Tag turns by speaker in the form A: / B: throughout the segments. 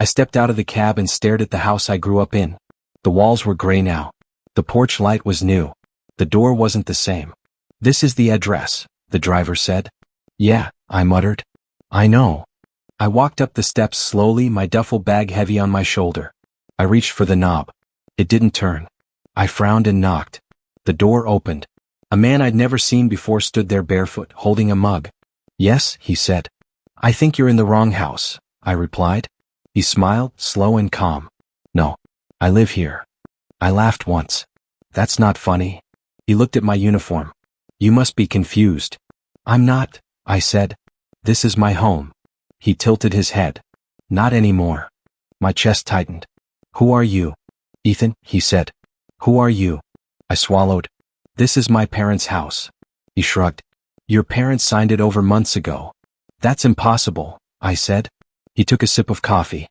A: I stepped out of the cab and stared at the house I grew up in. The walls were gray now. The porch light was new. The door wasn't the same. "This is the address," the driver said. "Yeah," I muttered. "I know." I walked up the steps slowly, my duffel bag heavy on my shoulder. I reached for the knob. It didn't turn. I frowned and knocked. The door opened. A man I'd never seen before stood there barefoot, holding a mug. "Yes," he said. "I think you're in the wrong house," I replied. He smiled, slow and calm. "No. I live here." I laughed once. "That's not funny." He looked at my uniform. "You must be confused." "I'm not," I said. "This is my home." He tilted his head. "Not anymore." My chest tightened. "Who are you?" "Ethan," he said. "Who are you?" I swallowed. "This is my parents' house." He shrugged. "Your parents signed it over months ago." "That's impossible," I said. He took a sip of coffee.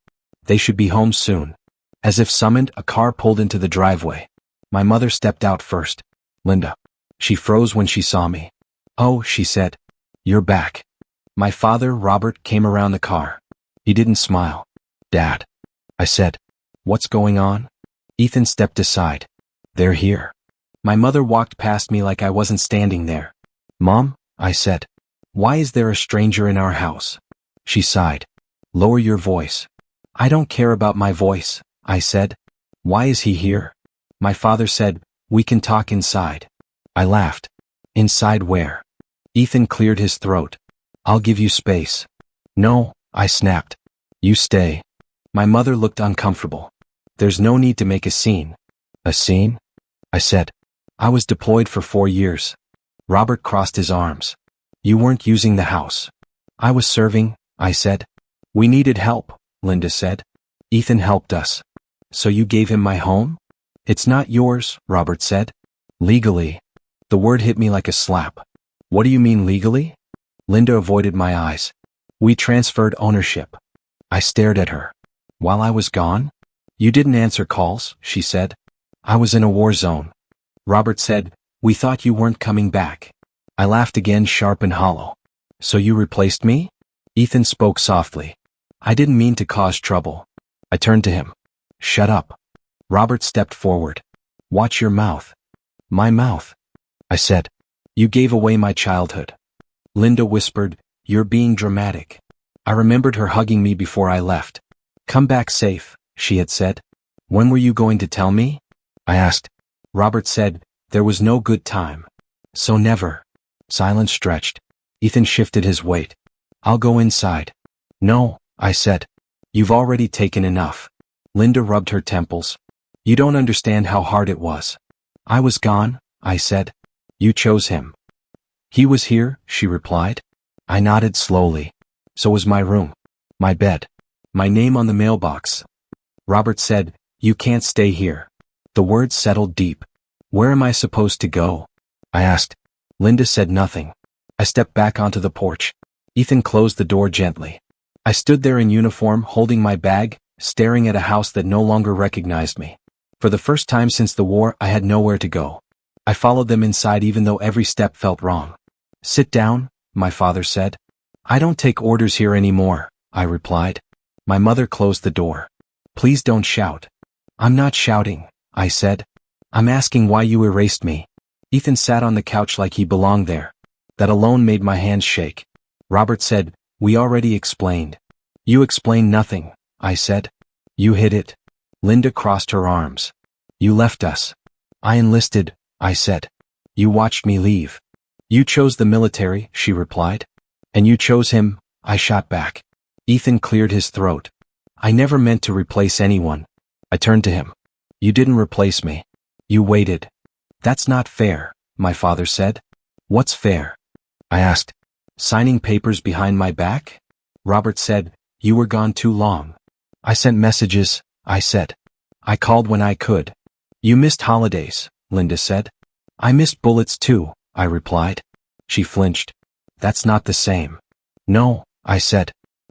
A: "They should be home soon." As if summoned, a car pulled into the driveway. My mother stepped out first. "Linda." She froze when she saw me. "Oh," she said. "You're back." My father, Robert, came around the car. He didn't smile. "Dad." I said. "What's going on?" Ethan stepped aside. "They're here." My mother walked past me like I wasn't standing there. "Mom," I said. "Why is there a stranger in our house?" She sighed. "Lower your voice." "I don't care about my voice," I said. "Why is he here?" My father said, "We can talk inside." I laughed. "Inside where?" Ethan cleared his throat. "I'll give you space." "No," I snapped. "You stay." My mother looked uncomfortable. "There's no need to make a scene." "A scene?" I said. "I was deployed for 4 years." Robert crossed his arms. "You weren't using the house." "I was serving," I said. "We needed help," Linda said. "Ethan helped us." "So you gave him my home?" "It's not yours," Robert said. "Legally." The word hit me like a slap. "What do you mean legally?" Linda avoided my eyes. "We transferred ownership." I stared at her. "While I was gone?" "You didn't answer calls," she said. "I was in a war zone." Robert said, "We thought you weren't coming back." I laughed again, sharp and hollow. "So you replaced me?" Ethan spoke softly. "I didn't mean to cause trouble." I turned to him. "Shut up." Robert stepped forward. "Watch your mouth." "My mouth?" I said. "You gave away my childhood." Linda whispered, "You're being dramatic." I remembered her hugging me before I left. "Come back safe," she had said. "When were you going to tell me?" I asked. Robert said, "There was no good time." "So never." Silence stretched. Ethan shifted his weight. "I'll go inside." "No," I said. "You've already taken enough." Linda rubbed her temples. "You don't understand how hard it was." "I was gone," I said. "You chose him." "He was here," she replied. I nodded slowly. "So was my room. My bed. My name on the mailbox." Robert said, "You can't stay here." The words settled deep. "Where am I supposed to go?" I asked. Linda said nothing. I stepped back onto the porch. Ethan closed the door gently. I stood there in uniform, holding my bag, staring at a house that no longer recognized me. For the first time since the war, I had nowhere to go. I followed them inside even though every step felt wrong. "Sit down," my father said. "I don't take orders here anymore," I replied. My mother closed the door. "Please don't shout." "I'm not shouting," I said. "I'm asking why you erased me." Ethan sat on the couch like he belonged there. That alone made my hands shake. Robert said, "We already explained." "You explained nothing," I said. "You hid it." Linda crossed her arms. "You left us." "I enlisted," I said. "You watched me leave." "You chose the military," she replied. "And you chose him," I shot back. Ethan cleared his throat. "I never meant to replace anyone." I turned to him. "You didn't replace me. You waited." "That's not fair," my father said. "What's fair?" I asked. "Signing papers behind my back?" Robert said, "You were gone too long." "I sent messages," I said. "I called when I could." "You missed holidays," Linda said. "I missed bullets too," I replied. She flinched. "That's not the same." "No," I said.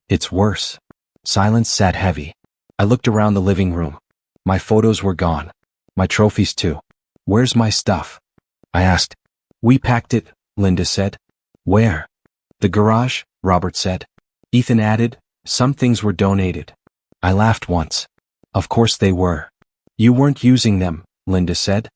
A: "It's worse." Silence sat heavy. I looked around the living room. My photos were gone. My trophies too. "Where's my stuff?" I asked. "We packed it," Linda said. "Where?" "The garage," Robert said. Ethan added, "Some things were donated." I laughed once. Of course they were. You weren't using them, Linda said.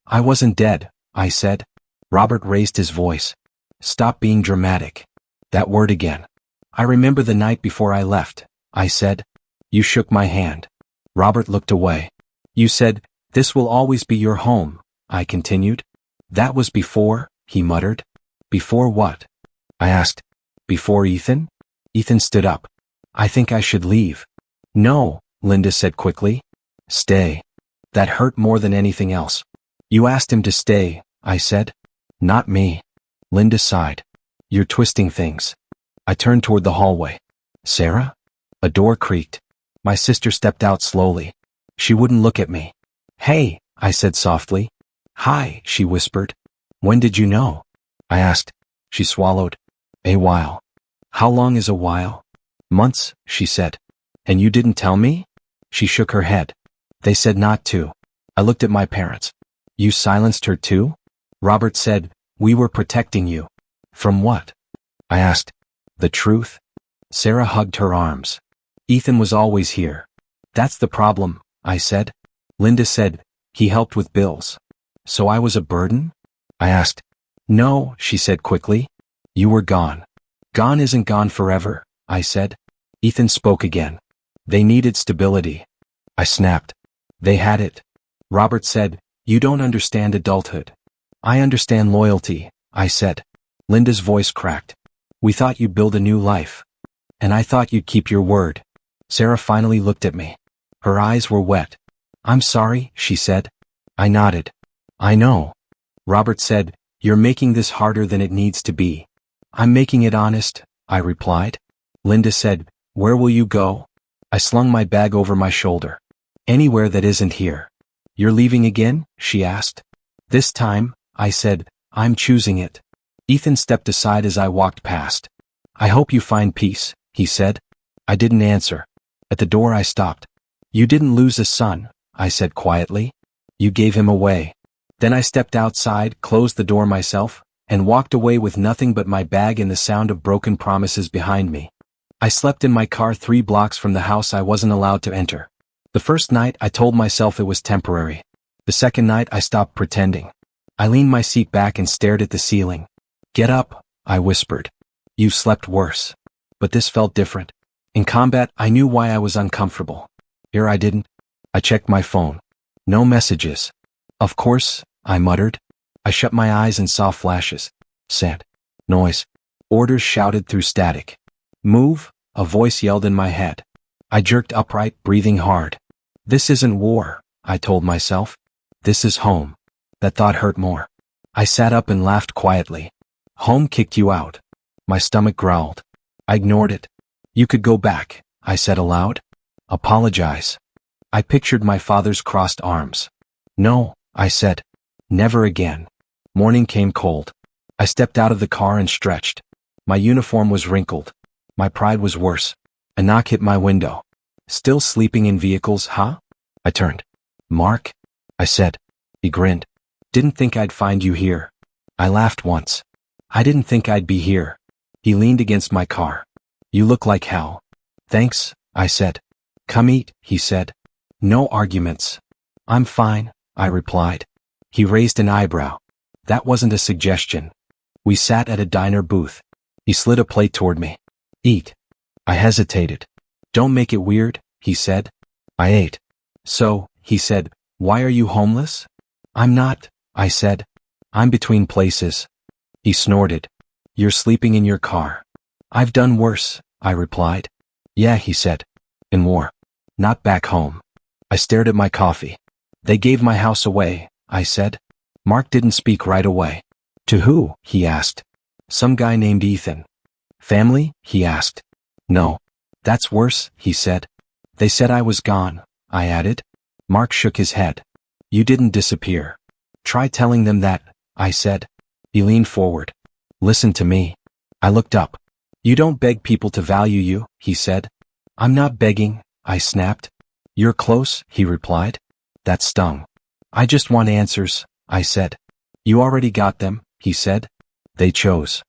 A: I wasn't dead, I said. Robert raised his voice. Stop being dramatic. That word again. I remember the night before I left, I said. You shook my hand. Robert looked away. You said, this will always be your home, I continued. That was before, he muttered. Before what? I asked. Before Ethan? Ethan stood up. I think I should leave. No, Linda said quickly. Stay. That hurt more than anything else. You asked him to stay, I said. Not me. Linda sighed. You're twisting things. I turned toward the hallway. Sarah? A door creaked. My sister stepped out slowly. She wouldn't look at me. Hey, I said softly. Hi, she whispered. When did you know? I asked. She swallowed. A while. How long is a while? Months, she said. And you didn't tell me? She shook her head. They said not to. I looked at my parents. You silenced her too? Robert said, we were protecting you. From what? I asked. The truth? Sarah hugged her arms. Ethan was always here. That's the problem, I said. Linda said, he helped with bills. So I was a burden? I asked. No, she said quickly. You were gone. Gone isn't gone forever, I said. Ethan spoke again. They needed stability. I snapped. They had it. Robert said, you don't understand adulthood. I understand loyalty, I said. Linda's voice cracked. We thought you'd build a new life. And I thought you'd keep your word. Sarah finally looked at me. Her eyes were wet. I'm sorry, she said. I nodded. I know. Robert said, you're making this harder than it needs to be. I'm making it honest, I replied. Linda said, where will you go? I slung my bag over my shoulder. Anywhere that isn't here. You're leaving again? She asked. This time, I said, I'm choosing it. Ethan stepped aside as I walked past. I hope you find peace, he said. I didn't answer. At the door I stopped. You didn't lose a son, I said quietly. You gave him away. Then I stepped outside, closed the door myself, and walked away with nothing but my bag and the sound of broken promises behind me. I slept in my car 3 blocks from the house I wasn't allowed to enter. The first night I told myself it was temporary. The second night I stopped pretending. I leaned my seat back and stared at the ceiling. Get up, I whispered. You've slept worse. But this felt different. In combat, I knew why I was uncomfortable. Here I didn't. I checked my phone. No messages. Of course, I muttered. I shut my eyes and saw flashes. Sand. Noise. Orders shouted through static. Move, a voice yelled in my head. I jerked upright, breathing hard. This isn't war, I told myself. This is home. That thought hurt more. I sat up and laughed quietly. Home kicked you out. My stomach growled. I ignored it. You could go back, I said aloud. Apologize. I pictured my father's crossed arms. No, I said. Never again. Morning came cold. I stepped out of the car and stretched. My uniform was wrinkled. My pride was worse. A knock hit my window. Still sleeping in vehicles, huh? I turned. Mark? I said. He grinned. Didn't think I'd find you here. I laughed once. I didn't think I'd be here. He leaned against my car. You look like hell. Thanks, I said. Come eat, he said. No arguments. I'm fine, I replied. He raised an eyebrow. That wasn't a suggestion. We sat at a diner booth. He slid a plate toward me. Eat. I hesitated. Don't make it weird, he said. I ate. So, he said, why are you homeless? I'm not, I said. I'm between places. He snorted. You're sleeping in your car. I've done worse, I replied. Yeah, he said. In war. Not back home. I stared at my coffee. They gave my house away, I said. Mark didn't speak right away. To who? He asked. Some guy named Ethan. Family? He asked. No. That's worse, he said. They said I was gone, I added. Mark shook his head. You didn't disappear. Try telling them that, I said. He leaned forward. Listen to me. I looked up. You don't beg people to value you, he said. I'm not begging, I snapped. You're close, he replied. That stung. I just want answers, I said. You already got them, he said. They chose.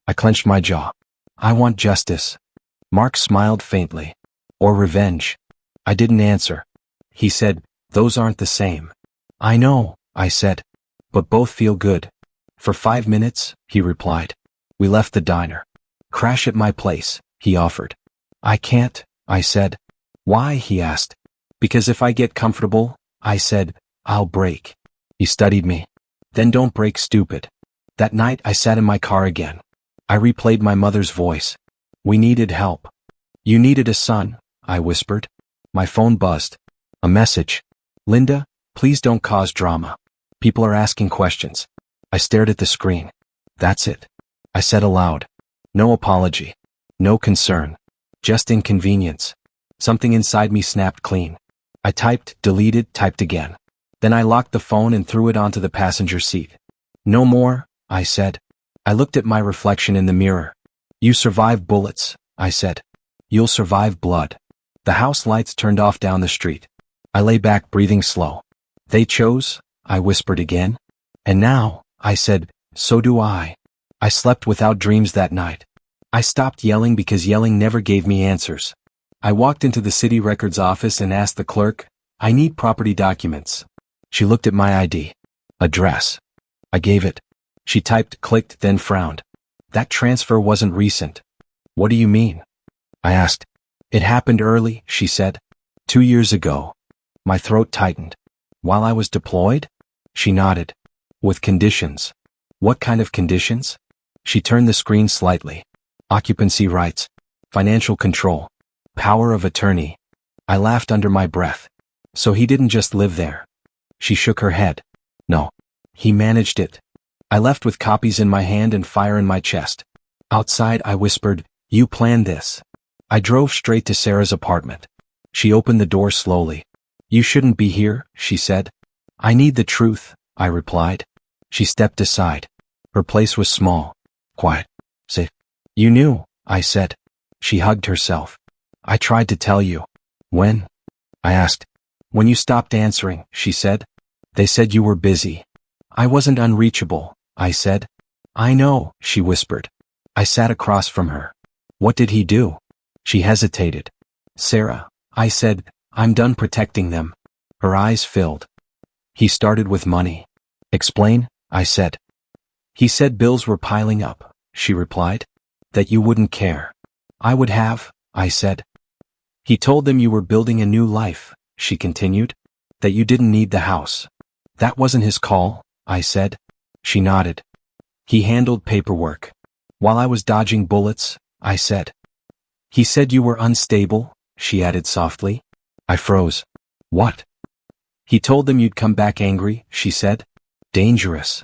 A: I clenched my jaw. I want justice. Mark smiled faintly. Or revenge. I didn't answer. He said, "Those aren't the same." "I know," I said. "But both feel good." "For 5 minutes," he replied. We left the diner. "Crash at my place," he offered. "I can't," I said. "Why?" he asked. "Because if I get comfortable," I said, "I'll break." He studied me. "Then don't break, stupid." That night I sat in my car again. I replayed my mother's voice. "We needed help." "You needed a son," I whispered. My phone buzzed. A message. "Linda, please don't cause drama. People are asking questions." I stared at the screen. "That's it," I said aloud. No apology. No concern. Just inconvenience. Something inside me snapped clean. I typed, deleted, typed again. Then I locked the phone and threw it onto the passenger seat. "No more," I said. I looked at my reflection in the mirror. "You survived bullets," I said. "You'll survive blood." The house lights turned off down the street. I lay back, breathing slow. "They chose," I whispered again. "And now," I said, "so do I." I slept without dreams that night. I stopped yelling because yelling never gave me answers. I walked into the city records office and asked the clerk, "I need property documents." She looked at my ID. "Address." I gave it. She typed, clicked, then frowned. "That transfer wasn't recent." "What do you mean?" I asked. "It happened early," she said. 2 years ago." My throat tightened. "While I was deployed?" She nodded. "With conditions." "What kind of conditions?" She turned the screen slightly. "Occupancy rights. Financial control. Power of attorney." I laughed under my breath. "So he didn't just live there?" She shook her head. "No. He managed it." I left with copies in my hand and fire in my chest. Outside, I whispered, "You planned this." I drove straight to Sarah's apartment. She opened the door slowly. "You shouldn't be here," she said. "I need the truth," I replied. She stepped aside. Her place was small, quiet, safe. "You knew," I said. She hugged herself. "I tried to tell you." "When?" I asked. "When you stopped answering," she said. "They said you were busy." "I wasn't unreachable," I said. "I know," she whispered. I sat across from her. "What did he do?" She hesitated. "Sarah," I said, "I'm done protecting them." Her eyes filled. "He started with money." "Explain," I said. "He said bills were piling up," she replied. "That you wouldn't care." "I would have," I said. "He told them you were building a new life," she continued. "That you didn't need the house." "That wasn't his call," I said. She nodded. "He handled paperwork. While I was dodging bullets," I said. "He said you were unstable," she added softly. I froze. "What?" "He told them you'd come back angry," she said. "Dangerous."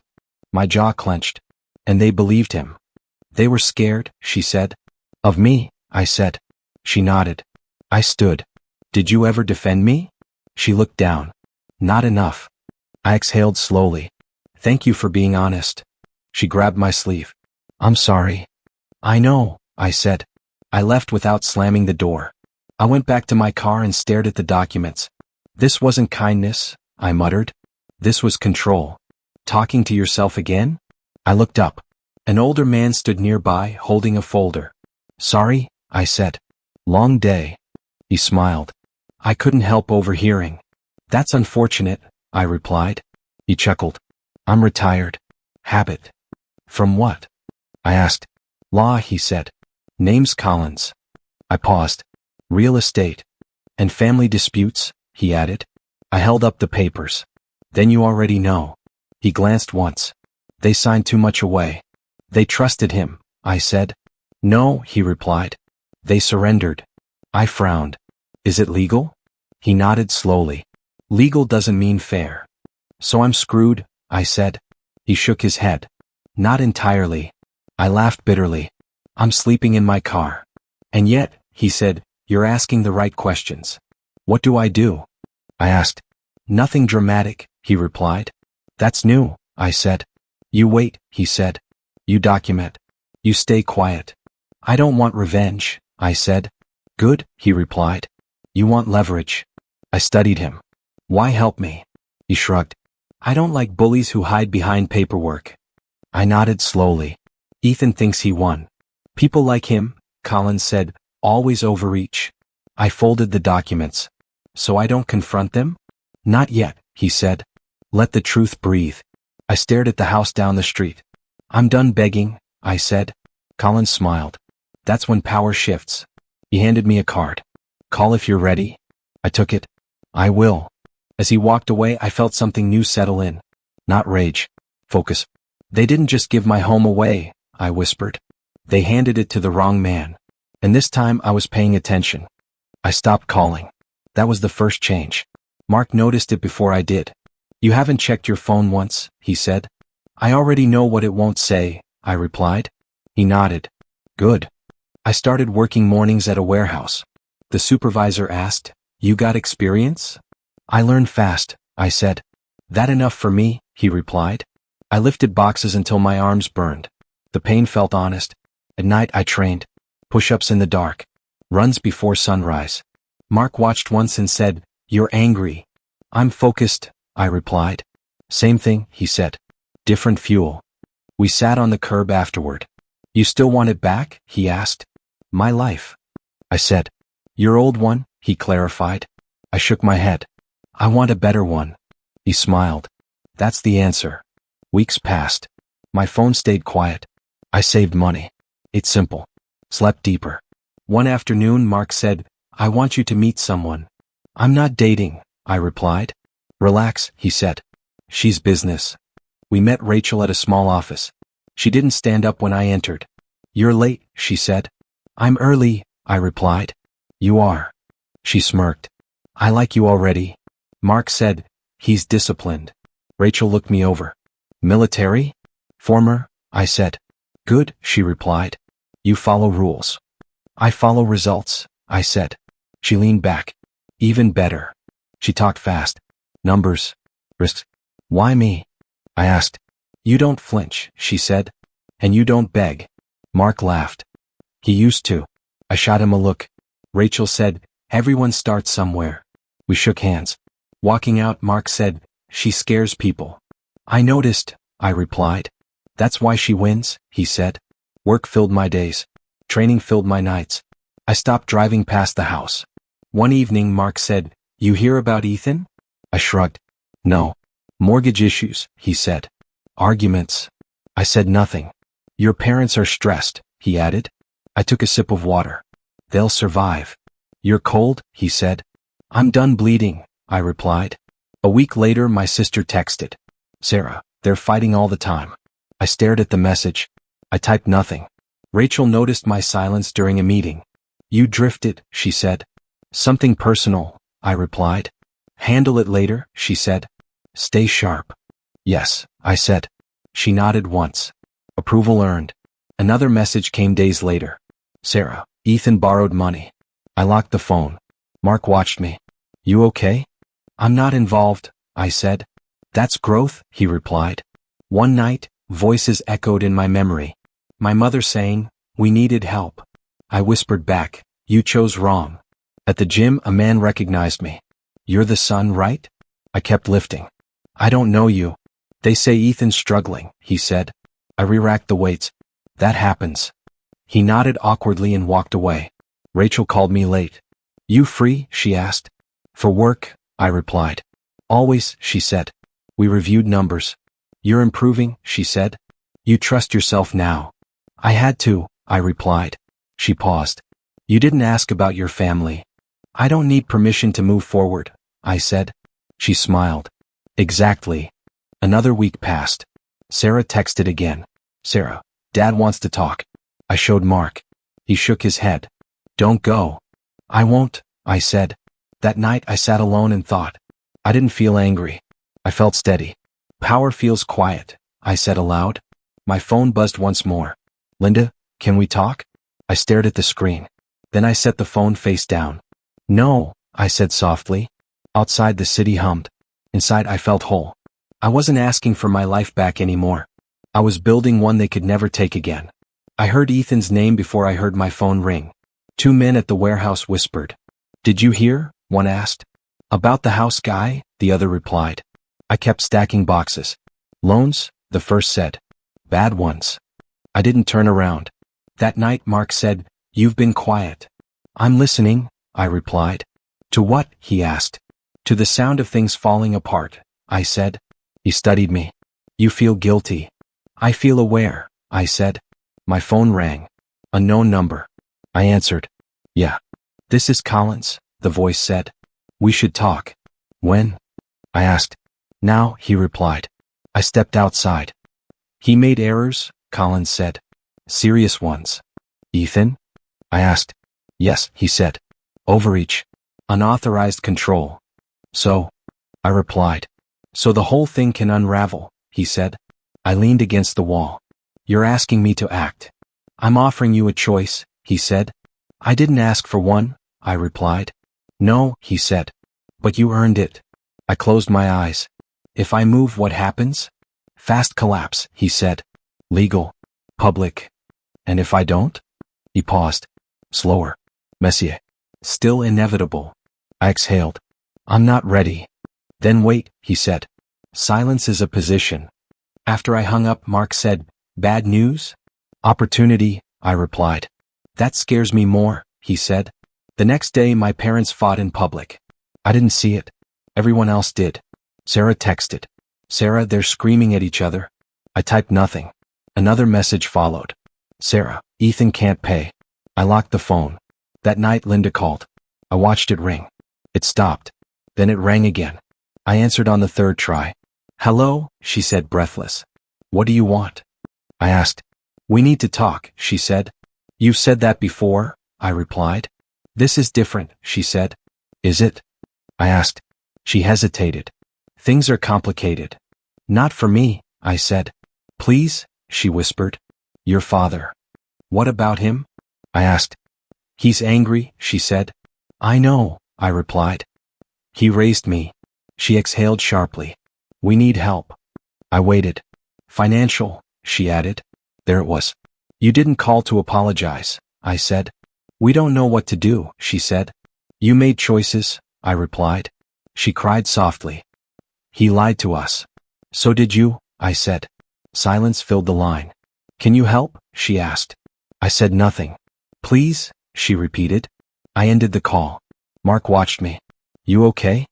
A: My jaw clenched. "And they believed him." "They were scared," she said. "Of me," I said. She nodded. I stood. "Did you ever defend me?" She looked down. "Not enough." I exhaled slowly. "Thank you for being honest." She grabbed my sleeve. "I'm sorry." "I know," I said. I left without slamming the door. I went back to my car and stared at the documents. "This wasn't kindness," I muttered. "This was control." "Talking to yourself again?" I looked up. An older man stood nearby, holding a folder. "Sorry," I said. "Long day." He smiled. I couldn't help overhearing. "That's unfortunate," I replied. He chuckled. "I'm retired." "Habit." "From what?" I asked. "Law," he said. "Name's Collins." I paused. "Real estate." "And family disputes," he added. I held up the papers. "Then you already know." He glanced once. "They signed too much away." "They trusted him," I said. "No," he replied. "They surrendered." I frowned. "Is it legal?" He nodded slowly. "Legal doesn't mean fair." "So I'm screwed," I said. He shook his head. "Not entirely." I laughed bitterly. "I'm sleeping in my car." "And yet," he said, "you're asking the right questions." "What do I do?" I asked. "Nothing dramatic," he replied. "That's new," I said. "You wait," he said. "You document. You stay quiet." "I don't want revenge," I said. "Good," he replied. "You want leverage." I studied him. "Why help me?" He shrugged. "I don't like bullies who hide behind paperwork." I nodded slowly. "Ethan thinks he won." "People like him," Collins said, "always overreach." I folded the documents. So I don't confront them? Not yet, he said. Let the truth breathe. I stared at the house down the street. I'm done begging, I said. Colin smiled. That's when power shifts. He handed me a card. Call if you're ready. I took it. I will. As he walked away, I felt something new settle in. Not rage. Focus. They didn't just give my home away, I whispered. They handed it to the wrong man. And this time I was paying attention. I stopped calling. That was the first change. Mark noticed it before I did. You haven't checked your phone once, he said. I already know what it won't say, I replied. He nodded. Good. I started working mornings at a warehouse. The supervisor asked, You got experience? I learned fast, I said. That enough for me, he replied. I lifted boxes until my arms burned. The pain felt honest. At night I trained. Push-ups in the dark. Runs before sunrise. Mark watched once and said, You're angry. I'm focused, I replied. Same thing, he said. Different fuel. We sat on the curb afterward. You still want it back? He asked. My life. I said. Your old one, he clarified. I shook my head. I want a better one. He smiled. That's the answer. Weeks passed. My phone stayed quiet. I saved money. It's simple. Slept deeper. One afternoon, Mark said, I want you to meet someone. I'm not dating, I replied. Relax, he said. She's business. We met Rachel at a small office. She didn't stand up when I entered. You're late, she said. I'm early, I replied. You are. She smirked. I like you already. Mark said, He's disciplined. Rachel looked me over. Military? Former, I said. Good, she replied. You follow rules. I follow results, I said. She leaned back. Even better. She talked fast. Numbers. Risks. Why me? I asked. You don't flinch, she said. And you don't beg. Mark laughed. He used to. I shot him a look. Rachel said, Everyone starts somewhere. We shook hands. Walking out, Mark said, She scares people. I noticed, I replied. That's why she wins, he said. Work filled my days. Training filled my nights. I stopped driving past the house. One evening, Mark said, You hear about Ethan? I shrugged. No. Mortgage issues, he said. Arguments. I said nothing. Your parents are stressed, he added. I took a sip of water. They'll survive. You're cold, he said. I'm done bleeding, I replied. A week later, my sister texted. Sarah, they're fighting all the time. I stared at the message. I typed nothing. Rachel noticed my silence during a meeting. You drifted, she said. Something personal, I replied. Handle it later, she said. Stay sharp. Yes, I said. She nodded once. Approval earned. Another message came days later. Sarah, Ethan borrowed money. I locked the phone. Mark watched me. You okay? I'm not involved, I said. That's growth, he replied. One night, voices echoed in my memory. My mother saying, We needed help. I whispered back, You chose wrong. At the gym, a man recognized me. You're the son, right? I kept lifting. I don't know you. They say Ethan's struggling, he said. I re-racked the weights. That happens. He nodded awkwardly and walked away. Rachel called me late. You free? She asked. For work, I replied. Always, she said. We reviewed numbers. You're improving, she said. You trust yourself now. I had to, I replied. She paused. You didn't ask about your family. I don't need permission to move forward, I said. She smiled. Exactly. Another week passed. Sarah texted again. Sarah, Dad wants to talk. I showed Mark. He shook his head. Don't go. I won't, I said. That night I sat alone and thought. I didn't feel angry. I felt steady. Power feels quiet, I said aloud. My phone buzzed once more. Linda, can we talk? I stared at the screen. Then I set the phone face down. No, I said softly. Outside the city hummed. Inside I felt whole. I wasn't asking for my life back anymore. I was building one they could never take again. I heard Ethan's name before I heard my phone ring. 2 men at the warehouse whispered. Did you hear? One asked. About the house guy? The other replied. I kept stacking boxes. Loans? The first said. Bad ones. I didn't turn around. That night Mark said, You've been quiet. I'm listening, I replied. To what? He asked. To the sound of things falling apart, I said. He studied me. You feel guilty. I feel aware, I said. My phone rang. Unknown number. I answered. Yeah. This is Collins, the voice said. We should talk. When? I asked. Now, he replied. I stepped outside. He made errors, Collins said. Serious ones. Ethan? I asked. Yes, he said. Overreach. Unauthorized control. So? I replied. So the whole thing can unravel, he said. I leaned against the wall. You're asking me to act. I'm offering you a choice, he said. I didn't ask for one, I replied. No, he said. But you earned it. I closed my eyes. If I move, what happens? Fast collapse, he said. Legal. Public. And if I don't? He paused. Slower. Messier. Still inevitable. I exhaled. I'm not ready. Then wait, he said. Silence is a position. After I hung up, Mark said, Bad news? Opportunity, I replied. That scares me more, he said. The next day, my parents fought in public. I didn't see it. Everyone else did. Sarah texted. Sarah, they're screaming at each other. I typed nothing. Another message followed. Sarah, Ethan can't pay. I locked the phone. That night, Linda called. I watched it ring. It stopped. Then it rang again. I answered on the third try. Hello, she said, breathless. What do you want? I asked. We need to talk, she said. You've said that before, I replied. This is different, she said. Is it? I asked. She hesitated. Things are complicated. Not for me, I said. Please, she whispered. Your father. What about him? I asked. He's angry, she said. I know, I replied. He raised me. She exhaled sharply. We need help. I waited. Financial, she added. There it was. You didn't call to apologize, I said. We don't know what to do, she said. You made choices, I replied. She cried softly. He lied to us. So did you, I said. Silence filled the line. Can you help? She asked. I said nothing. Please, she repeated. I ended the call. Mark watched me. You okay?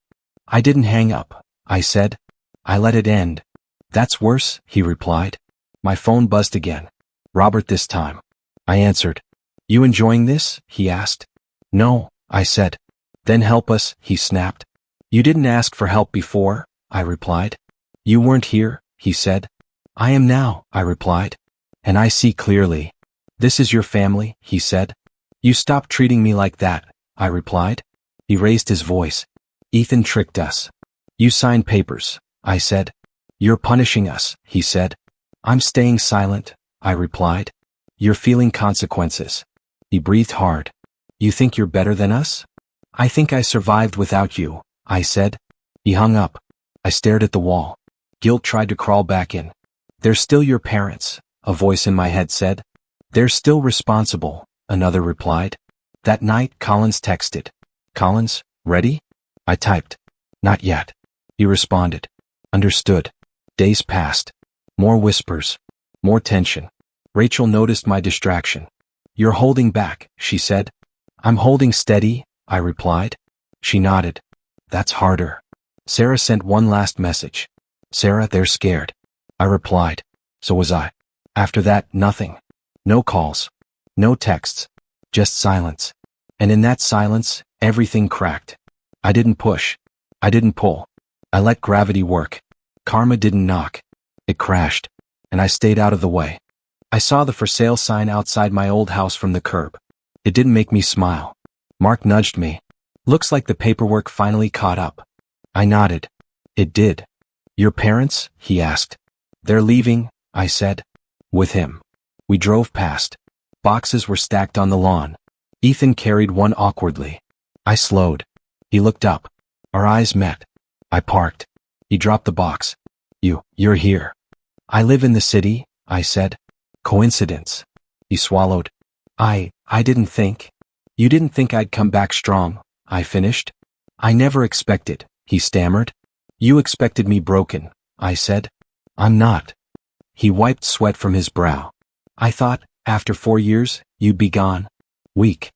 A: I didn't hang up, I said. I let it end. That's worse, he replied. My phone buzzed again. Robert this time. I answered. You enjoying this? He asked. No, I said. Then help us, he snapped. You didn't ask for help before, I replied. You weren't here, he said. I am now, I replied. And I see clearly. This is your family, he said. You stopped treating me like that, I replied. He raised his voice. Ethan tricked us. You signed papers, I said. You're punishing us, he said. I'm staying silent, I replied. You're feeling consequences. He breathed hard. You think you're better than us? I think I survived without you, I said. He hung up. I stared at the wall. Guilt tried to crawl back in. They're still your parents, a voice in my head said. They're still responsible, another replied. That night, Collins texted. Collins, ready? I typed. Not yet. He responded. Understood. Days passed. More whispers. More tension. Rachel noticed my distraction. You're holding back, she said. I'm holding steady, I replied. She nodded. That's harder. Sarah sent one last message. Sarah, they're scared. I replied. So was I. After that, nothing. No calls. No texts. Just silence. And in that silence, everything cracked. I didn't push. I didn't pull. I let gravity work. Karma didn't knock. It crashed. And I stayed out of the way. I saw the for sale sign outside my old house from the curb. It didn't make me smile. Mark nudged me. Looks like the paperwork finally caught up. I nodded. It did. Your parents? He asked. They're leaving, I said. With him. We drove past. Boxes were stacked on the lawn. Ethan carried one awkwardly. I slowed. He looked up. Our eyes met. I parked. He dropped the box. You're here. I live in the city, I said. Coincidence. He swallowed. I didn't think. You didn't think I'd come back strong, I finished. I never expected, he stammered. You expected me broken, I said. I'm not. He wiped sweat from his brow. I thought, after 4 years, you'd be gone. Weak.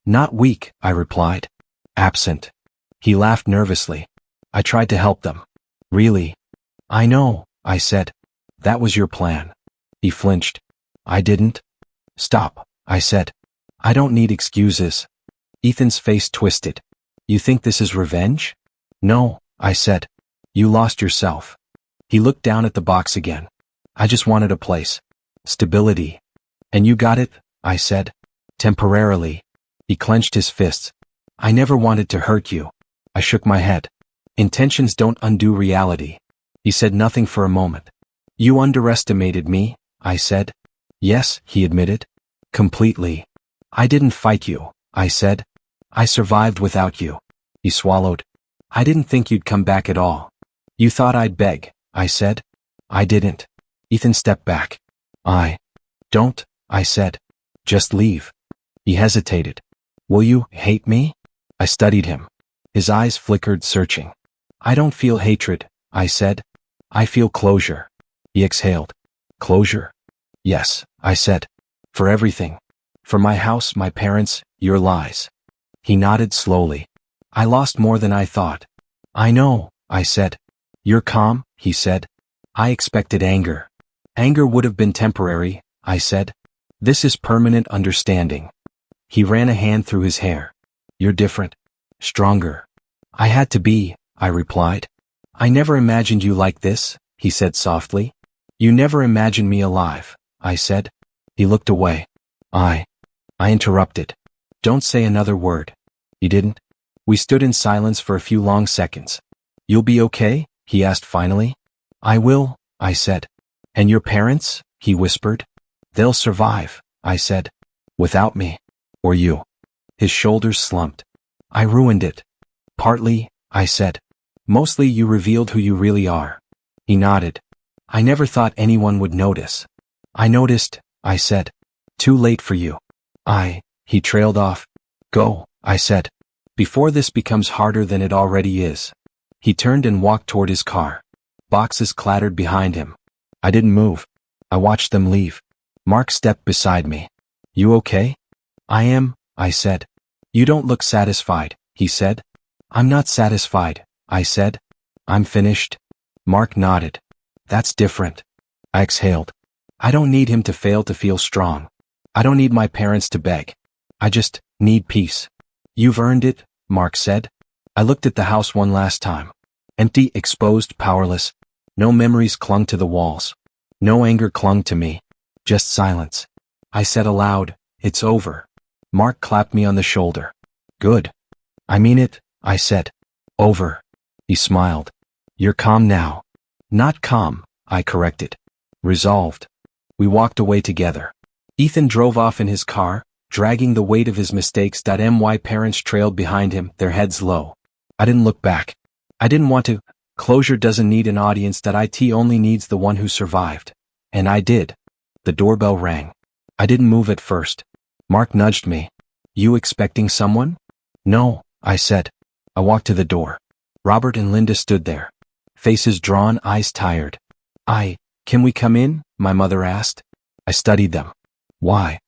A: Not weak, I replied. Absent. He laughed nervously. I tried to help them. Really? I know, I said. That was your plan. He flinched. I didn't. Stop, I said. I don't need excuses. Ethan's face twisted. You think this is revenge? No, I said. You lost yourself. He looked down at the box again. I just wanted a place. Stability. And you got it, I said. Temporarily. He clenched his fists. I never wanted to hurt you. I shook my head. Intentions don't undo reality. He said nothing for a moment. You underestimated me, I said. Yes, he admitted. Completely. I didn't fight you, I said. I survived without you. He swallowed. I didn't think you'd come back at all. You thought I'd beg, I said. I didn't. Ethan stepped back. Don't, I said. Just leave. He hesitated. Will you hate me? I studied him. His eyes flickered, searching. I don't feel hatred, I said. I feel closure. He exhaled. Closure? Yes, I said. For everything. For my house, my parents, your lies. He nodded slowly. I lost more than I thought. I know, I said. You're calm, he said. I expected anger. Anger would have been temporary, I said. This is permanent understanding. He ran a hand through his hair. You're different. Stronger. I had to be, I replied. I never imagined you like this, he said softly. You never imagined me alive, I said. He looked away. I interrupted. Don't say another word. He didn't. We stood in silence for a few long seconds. You'll be okay? He asked finally. I will, I said. And your parents? He whispered. They'll survive, I said. Without me. Or you. His shoulders slumped. I ruined it. Partly, I said. Mostly you revealed who you really are. He nodded. I never thought anyone would notice. I noticed, I said. Too late for you. He trailed off. Go, I said. Before this becomes harder than it already is. He turned and walked toward his car. Boxes clattered behind him. I didn't move. I watched them leave. Mark stepped beside me. You okay? I am, I said. You don't look satisfied, he said. I'm not satisfied, I said. I'm finished. Mark nodded. That's different. I exhaled. I don't need him to fail to feel strong. I don't need my parents to beg. I just need peace. You've earned it, Mark said. I looked at the house one last time. Empty, exposed, powerless. No memories clung to the walls. No anger clung to me. Just silence. I said aloud, it's over. Mark clapped me on the shoulder. Good. I mean it, I said. Over. He smiled. You're calm now. Not calm, I corrected. Resolved. We walked away together. Ethan drove off in his car, dragging the weight of his mistakes. My parents trailed behind him, their heads low. I didn't look back. I didn't want to. Closure doesn't need an audience. It only needs the one who survived. And I did. The doorbell rang. I didn't move at first. Mark nudged me. You expecting someone? No, I said. I walked to the door. Robert and Linda stood there. Faces drawn, eyes tired. Can we come in? My mother asked. I studied them. Why?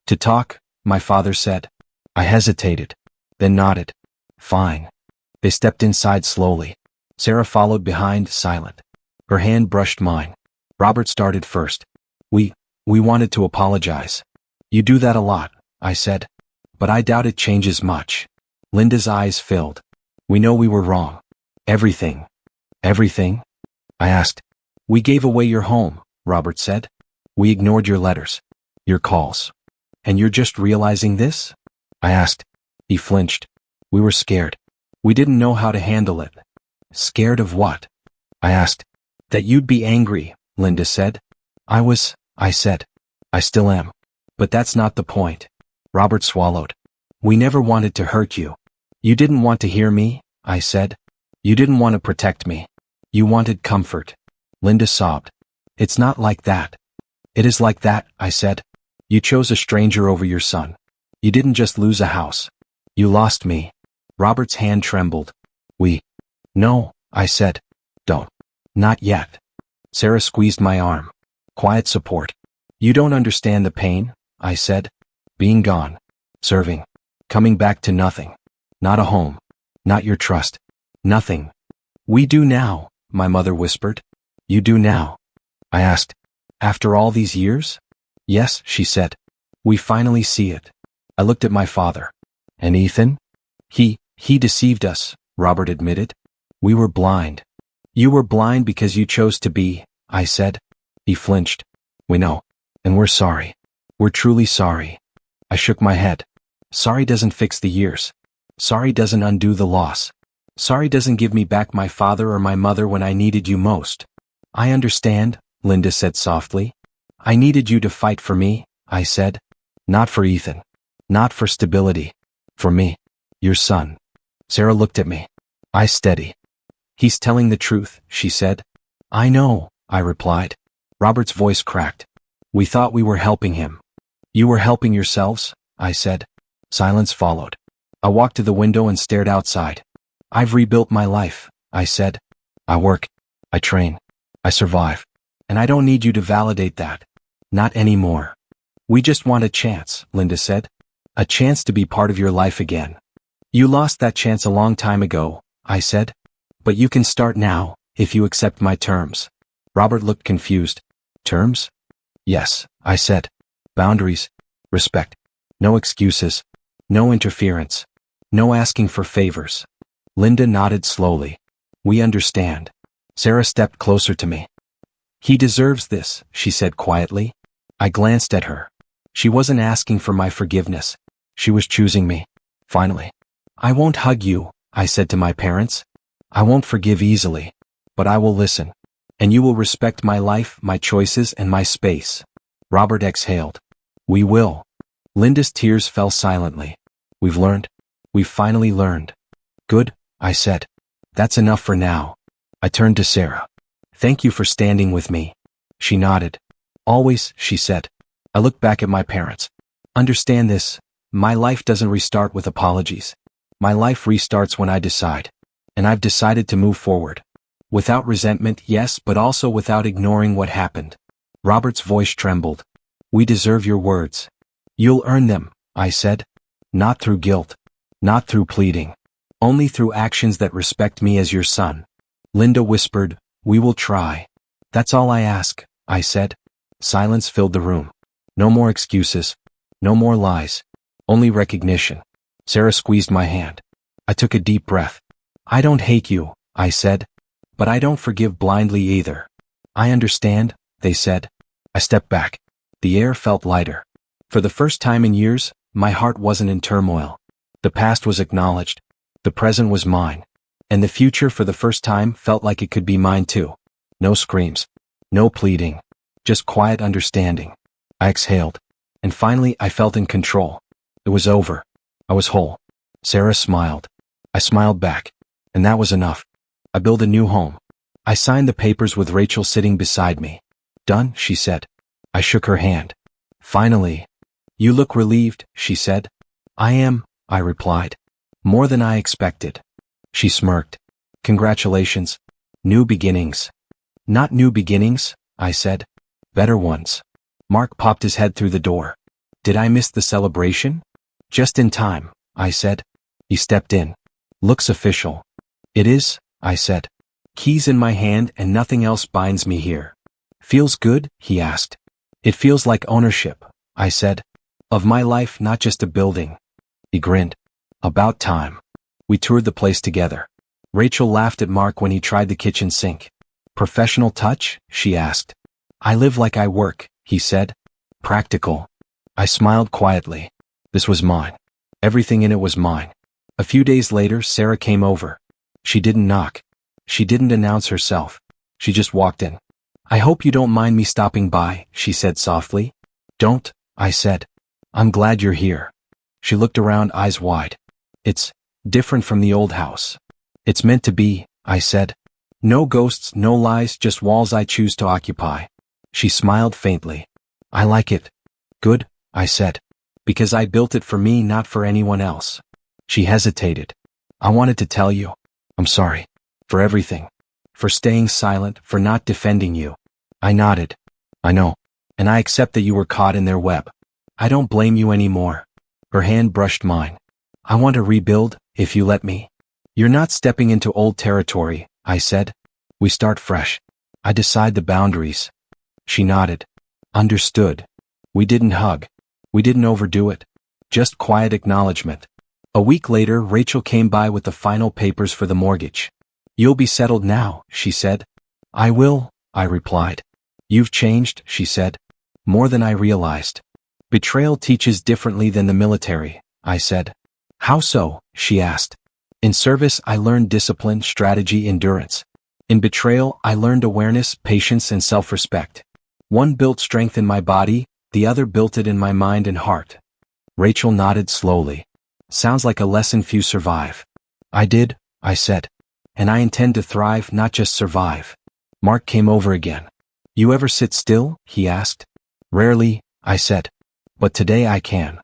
A: To talk, my father said. I hesitated, then nodded. Fine. They stepped inside slowly. Sarah followed behind, silent. Her hand brushed mine. Robert started first. We wanted to apologize. You do that a lot, I said. But I doubt it changes much. Linda's eyes filled. We know we were wrong. Everything. Everything? I asked. We gave away your home, Robert said. We ignored your letters. Your calls. And you're just realizing this? I asked. He flinched. We were scared. We didn't know how to handle it. Scared of what? I asked. That you'd be angry, Linda said. I said. I still am. But that's not the point. Robert swallowed. We never wanted to hurt you. You didn't want to hear me, I said. You didn't want to protect me. You wanted comfort. Linda sobbed. It's not like that. It is like that, I said. You chose a stranger over your son. You didn't just lose a house. You lost me. Robert's hand trembled. No, I said. Don't. Not yet. Sarah squeezed my arm. Quiet support. You don't understand the pain, I said. Being gone. Serving. Coming back to nothing. Not a home. Not your trust. Nothing. We do now, my mother whispered. You do now. I asked. After all these years? Yes, she said. We finally see it. I looked at my father. And Ethan? He deceived us, Robert admitted. We were blind. You were blind because you chose to be, I said. He flinched. We know. And we're sorry. We're truly sorry. I shook my head. Sorry doesn't fix the years. Sorry doesn't undo the loss. Sorry doesn't give me back my father or my mother when I needed you most. I understand, Linda said softly. I needed you to fight for me, I said. Not for Ethan. Not for stability. For me. Your son. Sarah looked at me. Eyes steady. He's telling the truth, she said. I know, I replied. Robert's voice cracked. We thought we were helping him. You were helping yourselves, I said. Silence followed. I walked to the window and stared outside. I've rebuilt my life, I said. I work. I train. I survive. And I don't need you to validate that. Not anymore. We just want a chance, Linda said. A chance to be part of your life again. You lost that chance a long time ago, I said. But you can start now, if you accept my terms. Robert looked confused. Terms? Yes, I said. Boundaries. Respect. No excuses. No interference. No asking for favors. Linda nodded slowly. We understand. Sarah stepped closer to me. He deserves this, she said quietly. I glanced at her. She wasn't asking for my forgiveness. She was choosing me. Finally. I won't hug you, I said to my parents. I won't forgive easily. But I will listen. And you will respect my life, my choices, and my space. Robert exhaled. We will. Linda's tears fell silently. We've learned. We've finally learned. Good, I said. That's enough for now. I turned to Sarah. Thank you for standing with me. She nodded. Always, she said. I looked back at my parents. Understand this. My life doesn't restart with apologies. My life restarts when I decide. And I've decided to move forward. Without resentment, yes, but also without ignoring what happened. Robert's voice trembled. We deserve your words. You'll earn them, I said. Not through guilt. Not through pleading. Only through actions that respect me as your son. Linda whispered, we will try. That's all I ask, I said. Silence filled the room. No more excuses. No more lies. Only recognition. Sarah squeezed my hand. I took a deep breath. I don't hate you, I said. But I don't forgive blindly either. I understand, they said. I stepped back. The air felt lighter. For the first time in years, my heart wasn't in turmoil. The past was acknowledged. The present was mine. And the future for the first time felt like it could be mine too. No screams. No pleading. Just quiet understanding. I exhaled. And finally I felt in control. It was over. I was whole. Sarah smiled. I smiled back. And that was enough. I built a new home. I signed the papers with Rachel sitting beside me. Done, she said. I shook her hand. Finally. You look relieved, she said. I am, I replied. More than I expected. She smirked. Congratulations. New beginnings. Not new beginnings, I said. Better ones. Mark popped his head through the door. Did I miss the celebration? Just in time, I said. He stepped in. Looks official. It is, I said. Keys in my hand and nothing else binds me here. Feels good? He asked. It feels like ownership, I said. Of my life, not just a building. He grinned. About time. We toured the place together. Rachel laughed at Mark when he tried the kitchen sink. Professional touch? She asked. I live like I work, he said. Practical. I smiled quietly. This was mine. Everything in it was mine. A few days later, Sarah came over. She didn't knock. She didn't announce herself. She just walked in. I hope you don't mind me stopping by, she said softly. Don't, I said. I'm glad you're here. She looked around, eyes wide. It's different from the old house. It's meant to be, I said. No ghosts, no lies, just walls I choose to occupy. She smiled faintly. I like it. Good, I said. Because I built it for me, not for anyone else. She hesitated. I wanted to tell you. I'm sorry. For everything. For staying silent, for not defending you. I nodded. I know. And I accept that you were caught in their web. I don't blame you anymore. Her hand brushed mine. I want to rebuild, if you let me. You're not stepping into old territory, I said. We start fresh. I decide the boundaries. She nodded. Understood. We didn't hug. We didn't overdo it. Just quiet acknowledgement. A week later, Rachel came by with the final papers for the mortgage. You'll be settled now, she said. I will, I replied. You've changed, she said. More than I realized. Betrayal teaches differently than the military, I said. How so? She asked. In service, I learned discipline, strategy, endurance. In betrayal, I learned awareness, patience, and self-respect. One built strength in my body, the other built it in my mind and heart. Rachel nodded slowly. Sounds like a lesson few survive. I did, I said. And I intend to thrive, not just survive. Mark came over again. You ever sit still? He asked. Rarely, I said. But today I can.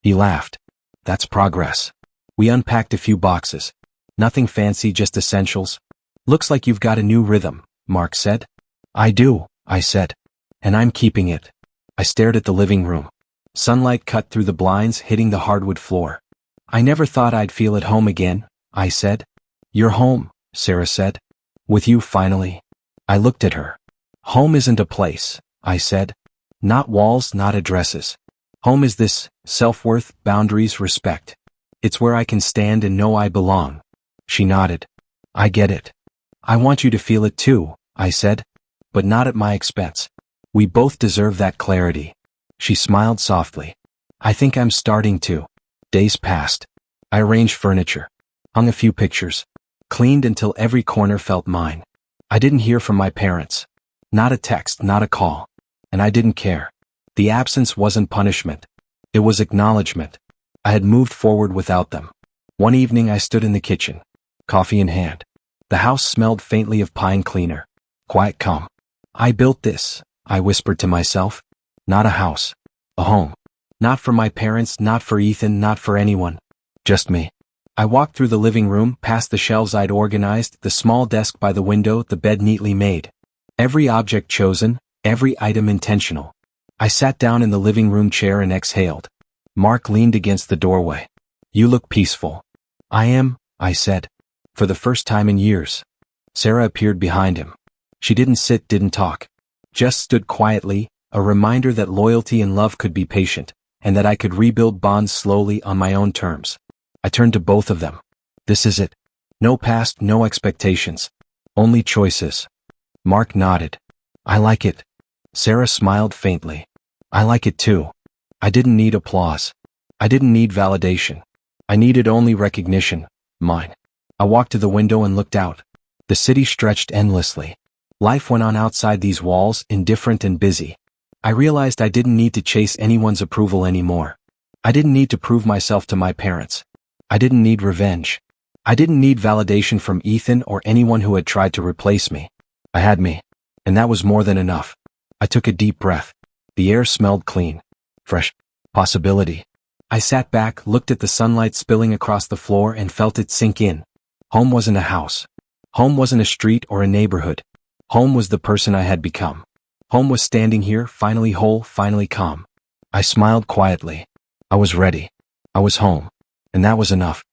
A: He laughed. That's progress. We unpacked a few boxes. Nothing fancy, just essentials. Looks like you've got a new rhythm, Mark said. I do, I said. And I'm keeping it. I stared at the living room. Sunlight cut through the blinds, hitting the hardwood floor. I never thought I'd feel at home again, I said. You're home, Sarah said. With you finally. I looked at her. Home isn't a place, I said. Not walls, not addresses. Home is this: self-worth, boundaries, respect. It's where I can stand and know I belong. She nodded. I get it. I want you to feel it too, I said. But not at my expense. We both deserve that clarity. She smiled softly. I think I'm starting to. Days passed. I arranged furniture. Hung a few pictures. Cleaned until every corner felt mine. I didn't hear from my parents. Not a text, not a call. And I didn't care. The absence wasn't punishment. It was acknowledgement. I had moved forward without them. One evening I stood in the kitchen, coffee in hand. The house smelled faintly of pine cleaner. Quiet calm. I built this, I whispered to myself. Not a house. A home. Not for my parents, not for Ethan, not for anyone. Just me. I walked through the living room, past the shelves I'd organized, the small desk by the window, the bed neatly made. Every object chosen, every item intentional. I sat down in the living room chair and exhaled. Mark leaned against the doorway. You look peaceful. I am, I said. For the first time in years. Sarah appeared behind him. She didn't sit, didn't talk. Just stood quietly, a reminder that loyalty and love could be patient, and that I could rebuild bonds slowly on my own terms. I turned to both of them. This is it. No past, no expectations. Only choices. Mark nodded. I like it. Sarah smiled faintly. I like it too. I didn't need applause. I didn't need validation. I needed only recognition, mine. I walked to the window and looked out. The city stretched endlessly. Life went on outside these walls, indifferent and busy. I realized I didn't need to chase anyone's approval anymore. I didn't need to prove myself to my parents. I didn't need revenge. I didn't need validation from Ethan or anyone who had tried to replace me. I had me. And that was more than enough. I took a deep breath. The air smelled clean. Fresh. Possibility. I sat back, looked at the sunlight spilling across the floor and felt it sink in. Home wasn't a house. Home wasn't a street or a neighborhood. Home was the person I had become. Home was standing here, finally whole, finally calm. I smiled quietly. I was ready. I was home. And that was enough.